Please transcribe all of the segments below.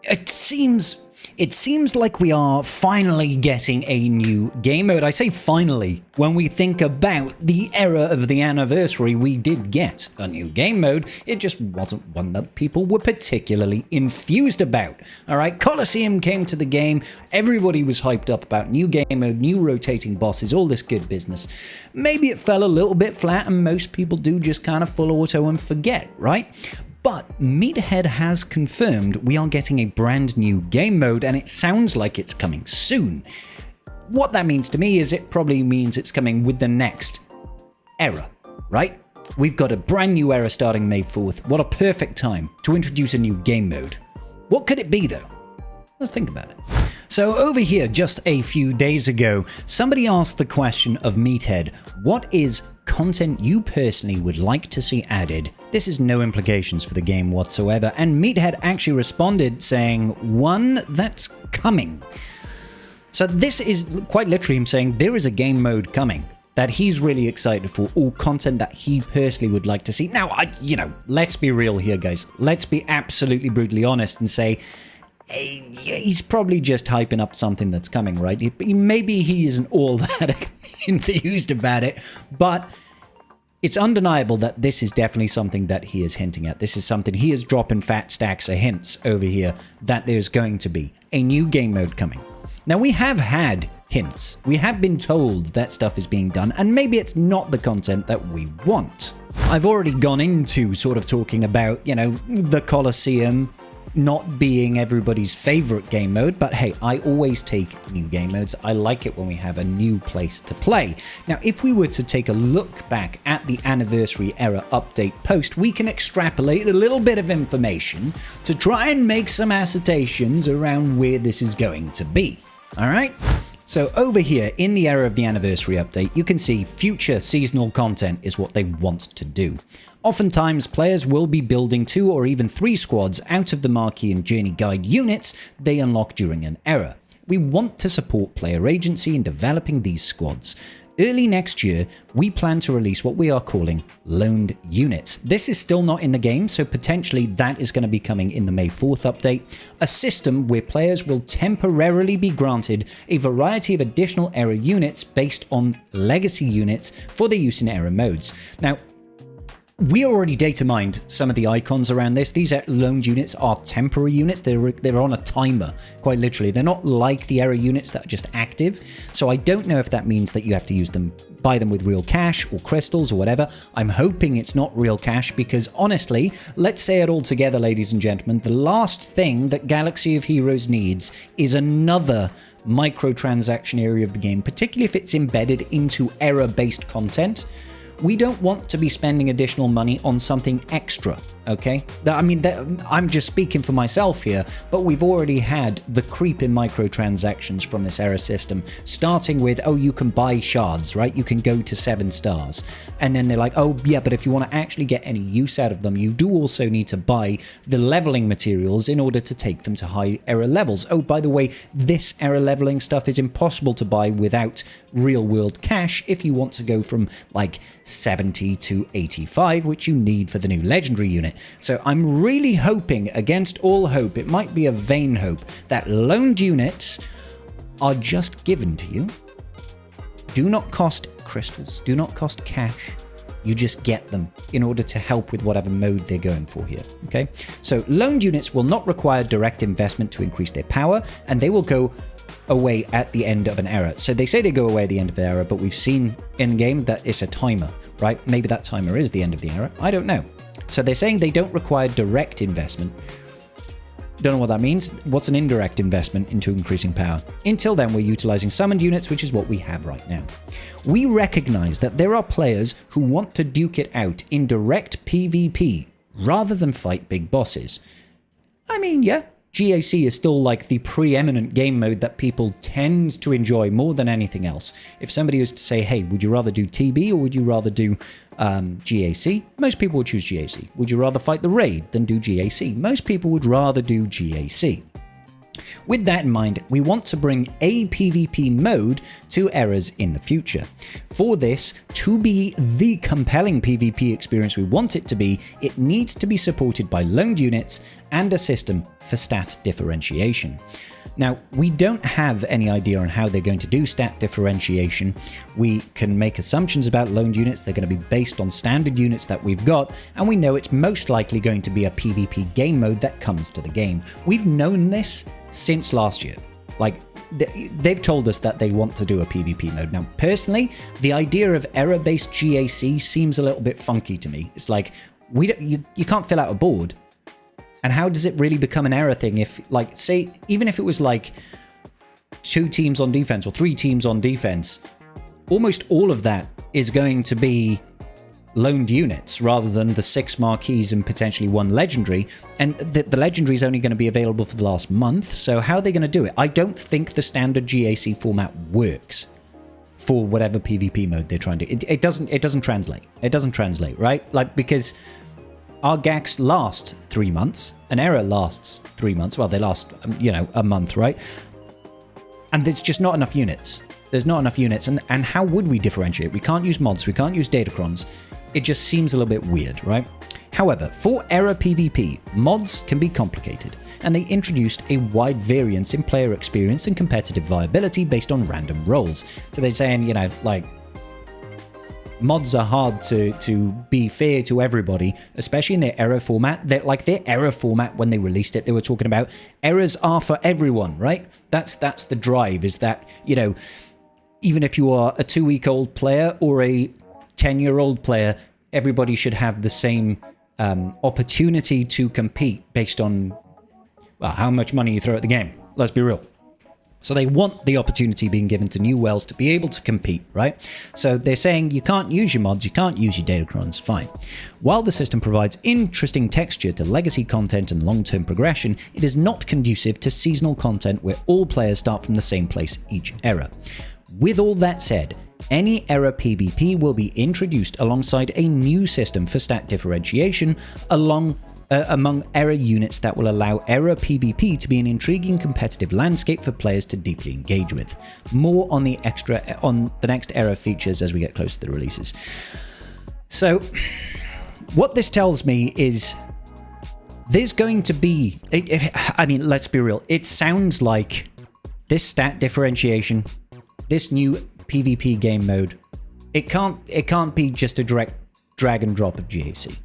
It seems like we are finally getting a new game mode. I say finally, when we think about the era of the anniversary, we did get a new game mode. It just wasn't one that people were particularly enthused about. Alright, Colosseum came to the game, everybody was hyped up about new game mode, new rotating bosses, all this good business. Maybe it fell a little bit flat and most people do just kind of full auto and forget, right? But Meathead has confirmed we are getting a brand new game mode and it sounds like it's coming soon. What that means to me is it probably means it's coming with the next era, right? We've got a brand new era starting May 4th. What a perfect time to introduce a new game mode. What could it be though? Let's think about it. So over here, just a few days ago, somebody asked the question of Meathead, what is content you personally would like to see added? This has no implications for the game whatsoever, and Meathead actually responded saying, one that's coming. So this is quite literally him saying there is a game mode coming that he's really excited for, or content that he personally would like to see. Now, let's be real here, guys. Let's be absolutely brutally honest and say, he's probably just hyping up something that's coming, right? Maybe he isn't all that enthused about it, but it's undeniable that this is definitely something that he is hinting at. This is something he is dropping fat stacks of hints over here that there's going to be a new game mode coming. Now, we have had hints. We have been told that stuff is being done, and maybe it's not the content that we want. I've already gone into sort of talking about, the Colosseum not being everybody's favorite game mode, but hey, I always take new game modes. I like it when we have a new place to play. Now, if we were to take a look back at the anniversary era update post, we can extrapolate a little bit of information to try and make some assertions around where this is going to be. All right? So over here in the era of the anniversary update, you can see future seasonal content is what they want to do. Oftentimes, players will be building 2 or even 3 squads out of the marquee and journey guide units they unlock during an era. We want to support player agency in developing these squads. Early next year, we plan to release what we are calling loaned units. This is still not in the game, so potentially that is going to be coming in the May 4th update, a system where players will temporarily be granted a variety of additional era units based on legacy units for their use in era modes. Now, we already data mined some of the icons around this. These loaned units are temporary units. They're on a timer, quite literally. They're not like the era units that are just active. So I don't know if that means that you have to use them, buy them with real cash or crystals or whatever. I'm hoping it's not real cash because honestly, let's say it all together, ladies and gentlemen, the last thing that Galaxy of Heroes needs is another microtransaction area of the game, particularly if it's embedded into era-based content. We don't want to be spending additional money on something extra, okay? I mean, I'm just speaking for myself here, but we've already had the creep in microtransactions from this era system, starting with, oh, you can buy shards, right? You can go to 7 stars. And then they're like, oh, yeah, but if you want to actually get any use out of them, you do also need to buy the leveling materials in order to take them to high era levels. Oh, by the way, this era leveling stuff is impossible to buy without real-world cash if you want to go from, like, 70 to 85, which you need for the new legendary unit. So I'm really hoping, against all hope, it might be a vain hope, that loaned units are just given to you. Do not cost crystals, do not cost cash. You just get them in order to help with whatever mode they're going for here, okay? So loaned units will not require direct investment to increase their power, and they will go away at the end of an era. So they say they go away at the end of the era, but we've seen in game that it's a timer, right? Maybe that timer is the end of the era. I don't know. So they're saying they don't require direct investment. Don't know what that means. What's an indirect investment into increasing power? Until then, we're utilizing summoned units, which is what we have right now. We recognize that there are players who want to duke it out in direct PvP rather than fight big bosses. I mean, yeah, GAC is still like the preeminent game mode that people tend to enjoy more than anything else. If somebody was to say, hey, would you rather do TB or would you rather do GAC? Most people would choose GAC. Would you rather fight the raid than do GAC? Most people would rather do GAC. With that in mind, we want to bring a PvP mode to eras in the future. For this to be the compelling PvP experience we want it to be, it needs to be supported by loaned units and a system for stat differentiation. Now, we don't have any idea on how they're going to do stat differentiation. We can make assumptions about loaned units. They're going to be based on standard units that we've got, and we know it's most likely going to be a PvP game mode that comes to the game. We've known this since last year. Like, they've told us that they want to do a PvP mode. Now, personally, the idea of error-based GAC seems a little bit funky to me. It's like, you can't fill out a board. And how does it really become an error thing if, like, say, even if it was like 2 teams on defense or 3 teams on defense, almost all of that is going to be loaned units rather than the 6 marquees and potentially 1 legendary. And the legendary is only going to be available for the last month. So how are they going to do it? I don't think the standard GAC format works for whatever PvP mode they're trying to. It doesn't translate. It doesn't translate, right? Like, because our GACs last 3 months. An error lasts 3 months. Well, they last, a month, right? And there's just not enough units. There's not enough units. And how would we differentiate? We can't use mods. We can't use datacrons. It just seems a little bit weird, right? However, for error PvP, mods can be complicated, and they introduced a wide variance in player experience and competitive viability based on random rolls. So they're saying, like, mods are hard to be fair to everybody, especially in their error format. Their error format, when they released it, they were talking about errors are for everyone, right? That's the drive, is that, even if you are a 2-week-old player or a 10-year-old player, everybody should have the same opportunity to compete based on, well, how much money you throw at the game. Let's be real. So they want the opportunity being given to new wells to be able to compete, right? So they're saying you can't use your mods, you can't use your datacrons, fine. While the system provides interesting texture to legacy content and long-term progression, it is not conducive to seasonal content where all players start from the same place each era. With all that said, any error PvP will be introduced alongside a new system for stat differentiation among error units that will allow error PvP to be an intriguing competitive landscape for players to deeply engage with. More on the next error features as we get close to the releases. So, what this tells me is there's going to be, let's be real, it sounds like this stat differentiation, this new PvP game mode, it can't be just a direct drag and drop of GAC.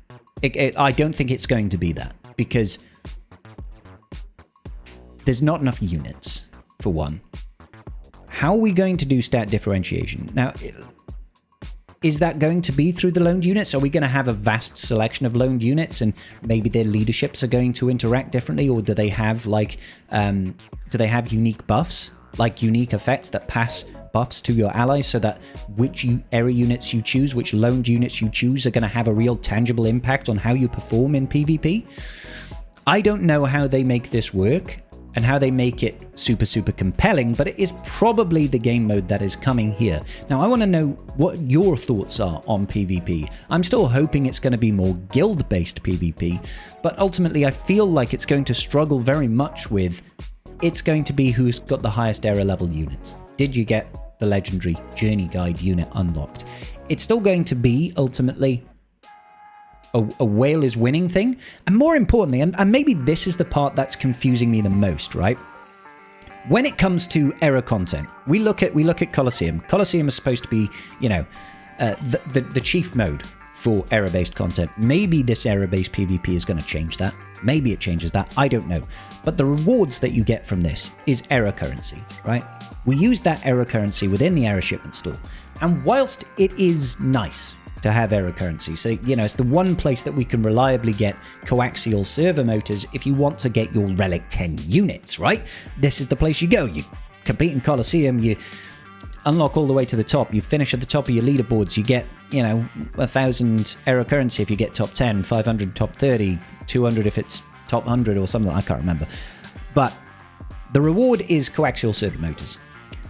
I don't think it's going to be that, because there's not enough units, for one. How are we going to do stat differentiation? Now, is that going to be through the loaned units? Are we going to have a vast selection of loaned units and maybe their leaderships are going to interact differently? Or do they have unique buffs, like unique effects that pass buffs to your allies, so that which error units you choose, which loaned units you choose, are going to have a real tangible impact on how you perform in PvP? I don't know how they make this work and how they make it super, super compelling, but it is probably the game mode that is coming here. Now, I want to know what your thoughts are on PvP. I'm still hoping it's going to be more guild-based PvP, but ultimately I feel like it's going to struggle very much with, it's going to be who's got the highest error level units. Did you get the legendary journey guide unit unlocked? It's still going to be ultimately a whale is winning thing. And more importantly, and maybe this is the part that's confusing me the most, right? When it comes to error content, we look at Colosseum. Colosseum is supposed to be, the chief mode for error-based content. Maybe this error-based PvP is going to change that. Maybe it changes that. I don't know. But the rewards that you get from this is error currency, right? We use that error currency within the error shipment store. And whilst it is nice to have error currency, so, it's the one place that we can reliably get coaxial servo motors if you want to get your Relic 10 units, right? This is the place you go. You compete in Colosseum, you unlock all the way to the top, you finish at the top of your leaderboards, you get, 1,000 error currency if you get top 10, 500 top 30, 200 if it's top 100 or something, I can't remember. But the reward is coaxial servo motors.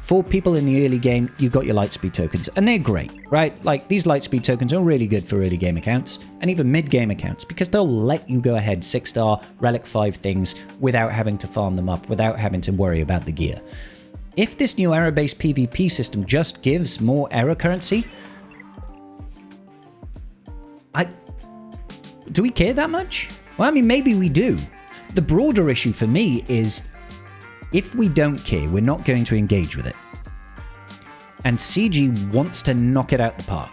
For people in the early game, you've got your lightspeed tokens, and they're great, right? Like, these lightspeed tokens are really good for early game accounts, and even mid-game accounts, because they'll let you go ahead 6-star Relic 5 things without having to farm them up, without having to worry about the gear. If this new error-based PvP system just gives more error currency, do we care that much? Well, maybe we do. The broader issue for me is, if we don't care, we're not going to engage with it. And CG wants to knock it out the park.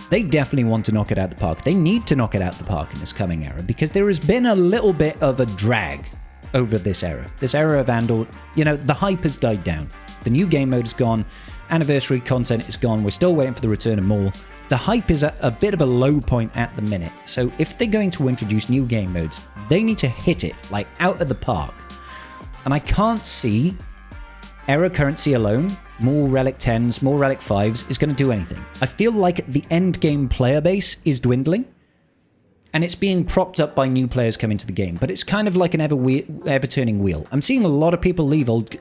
They definitely want to knock it out the park. They need to knock it out the park in this coming era, because there has been a little bit of a drag over this era. This era of Andor, you know, the hype has died down. The new game mode is gone. Anniversary content is gone. We're still waiting for the return of Maul. The hype is at a bit of a low point at the minute. So if they're going to introduce new game modes, they need to hit it, like, out of the park. And I can't see era currency alone, more Relic 10s, more Relic 5s, is going to do anything. I feel like the endgame player base is dwindling, and it's being propped up by new players coming to the game. But it's kind of like an ever-turning wheel. I'm seeing a lot of people leave old,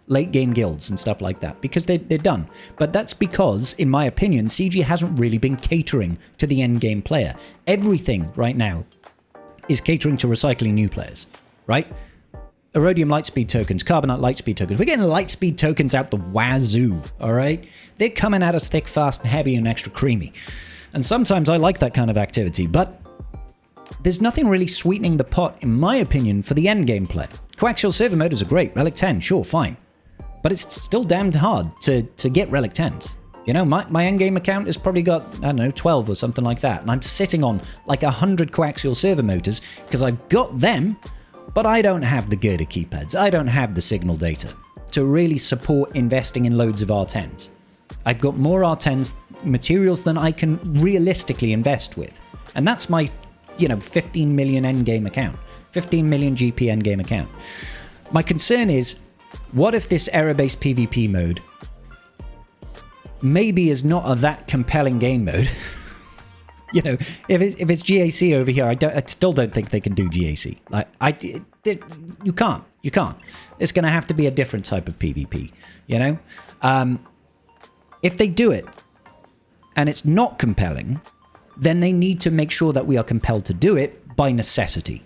late-game guilds and stuff like that, because they're done. But that's because, in my opinion, CG hasn't really been catering to the endgame player. Everything right now is catering to recycling new players, right? Erodium Lightspeed tokens, Carbonite Lightspeed tokens. We're getting Lightspeed tokens out the wazoo, all right? They're coming at us thick, fast, and heavy, and extra creamy. And sometimes I like that kind of activity, but there's nothing really sweetening the pot, in my opinion, for the endgame player. Coaxial server motors are great. Relic 10, sure, fine. But it's still damned hard to get Relic 10s. You know, my endgame account has probably got, I don't know, 12 or something like that. And I'm sitting on like 100 coaxial server motors because I've got them, but I don't have the girder keypads. I don't have the signal data to really support investing in loads of R10s. I've got more R10s materials than I can realistically invest with. And that's my, 15 million endgame account. 15 million GP endgame account. My concern is, what if this error-based PvP mode maybe is not a that compelling game mode? If it's GAC over here, I still don't think they can do GAC. You can't. It's going to have to be a different type of PvP. If they do it and it's not compelling, then they need to make sure that we are compelled to do it by necessity,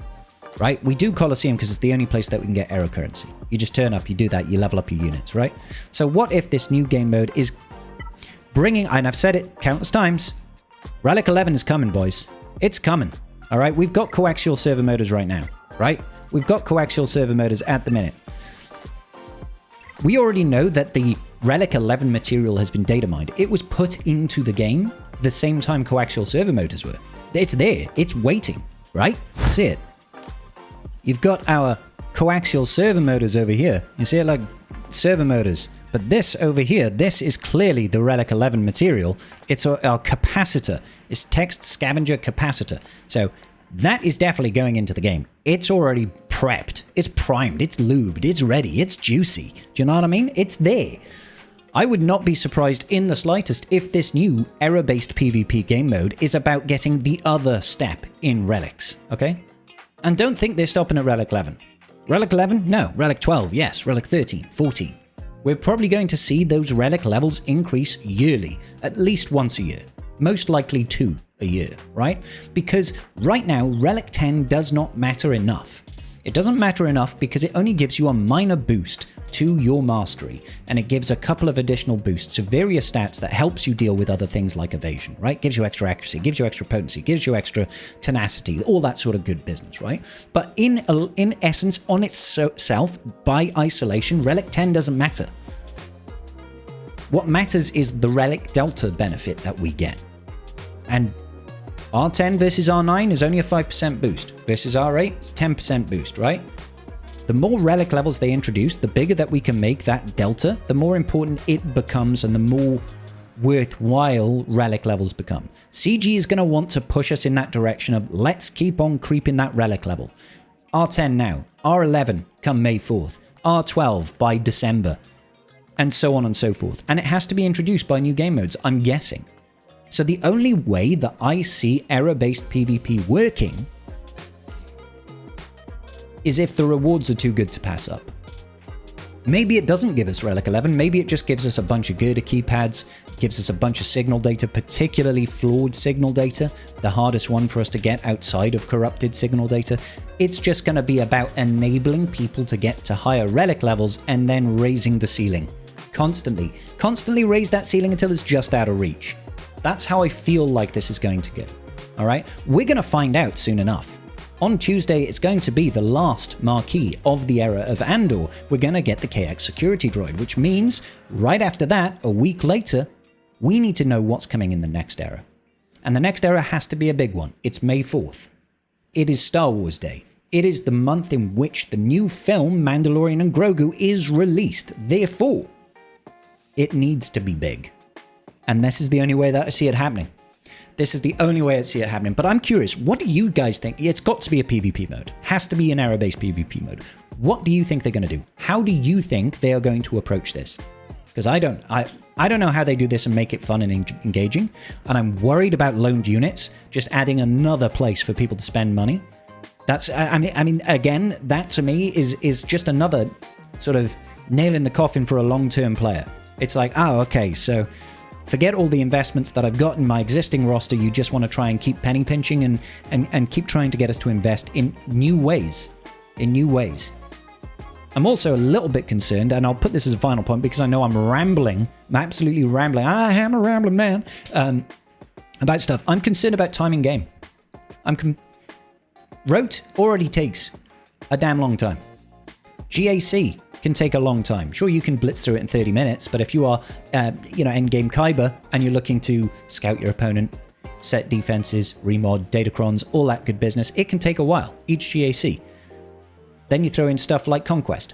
right? We do Colosseum because it's the only place that we can get error currency. You just turn up, you do that, you level up your units, right? So what if this new game mode is bringing, and I've said it countless times, Relic 11 is coming, boys. It's coming. All right, we've got coaxial server motors right now, right? We've got coaxial server motors at the minute. We already know that the Relic 11 material has been data mined. It was put into the game the same time coaxial server motors were. It's there. It's waiting, right? That's it. You've got our coaxial server motors over here. You see it like server motors. But this over here, this is clearly the Relic 11 material. It's our capacitor. It's text scavenger capacitor. So that is definitely going into the game. It's already prepped. It's primed. It's lubed. It's ready. It's juicy. Do you know what I mean? It's there. I would not be surprised in the slightest if this new error-based PvP game mode is about getting the other step in relics, okay? And don't think they're stopping at Relic 11. Relic 11? No. Relic 12, yes. Relic 13, 14. We're probably going to see those relic levels increase yearly, at least once a year. Most likely 2 a year, right? Because right now, Relic 10 does not matter enough. It doesn't matter enough because it only gives you a minor boost to your mastery, and it gives a couple of additional boosts to various stats that helps you deal with other things like evasion, right? Gives you extra accuracy, gives you extra potency, gives you extra tenacity, all that sort of good business, right? But in essence, on itself, by isolation, Relic 10 doesn't matter. What matters is the Relic Delta benefit that we get. And R10 versus R9 is only a 5% boost, versus R8 it's 10% boost, right? The more relic levels they introduce, the bigger that we can make that delta, the more important it becomes and the more worthwhile relic levels become. CG is going to want to push us in that direction of let's keep on creeping that relic level. R10 now, R11 come May 4th, R12 by December, and so on and so forth. And it has to be introduced by new game modes, I'm guessing. So the only way that I see error-based PvP working is if the rewards are too good to pass up. Maybe it doesn't give us Relic 11, maybe it just gives us a bunch of girder keypads, gives us a bunch of signal data, particularly flawed signal data, the hardest one for us to get outside of corrupted signal data. It's just going to be about enabling people to get to higher relic levels and then raising the ceiling. Constantly raise that ceiling until it's just out of reach. That's how I feel like this is going to go. All right? We're going to find out soon enough. On Tuesday, it's going to be the last marquee of the era of Andor. We're going to get the KX security droid, which means right after that, a week later, we need to know what's coming in the next era. And the next era has to be a big one. It's May 4th. It is Star Wars Day. It is the month in which the new film Mandalorian and Grogu is released. Therefore, it needs to be big. And this is the only way that I see it happening. This is the only way I see it happening. But I'm curious, what do you guys think? It's got to be a PvP mode. Has to be an era-based PvP mode. What do you think they're going to do? How do you think they are going to approach this? Because I don't know how they do this and make it fun and engaging. And I'm worried about loaned units, just adding another place for people to spend money. That's, I mean, again, that to me is just another sort of nail in the coffin for a long-term player. It's like, oh, okay, so forget all the investments that I've got in my existing roster. You just want to try and keep penny pinching and keep trying to get us to invest in new ways. I'm also a little bit concerned, and I'll put this as a final point because I know I'm rambling. I'm absolutely rambling. I am a rambling man about stuff. I'm concerned about time in game. Rote already takes a damn long time. GAC can take a long time. Sure, you can blitz through it in 30 minutes, but if you are, endgame Kyber and you're looking to scout your opponent, set defenses, remod, datacrons, all that good business, it can take a while, each GAC. Then you throw in stuff like Conquest.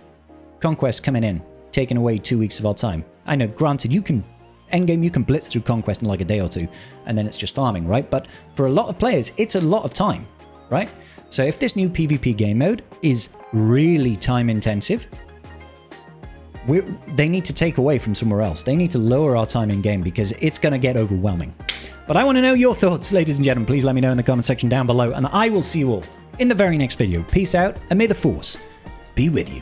Conquest coming in, taking away 2 weeks of our time. I know, granted, endgame you can blitz through Conquest in like a day or two, and then it's just farming, right? But for a lot of players, it's a lot of time, right? So if this new PvP game mode is really time intensive, they need to take away from somewhere else. They need to lower our time in game because it's going to get overwhelming. But I want to know your thoughts, ladies and gentlemen. Please let me know in the comment section down below, and I will see you all in the very next video. Peace out, and may the Force be with you.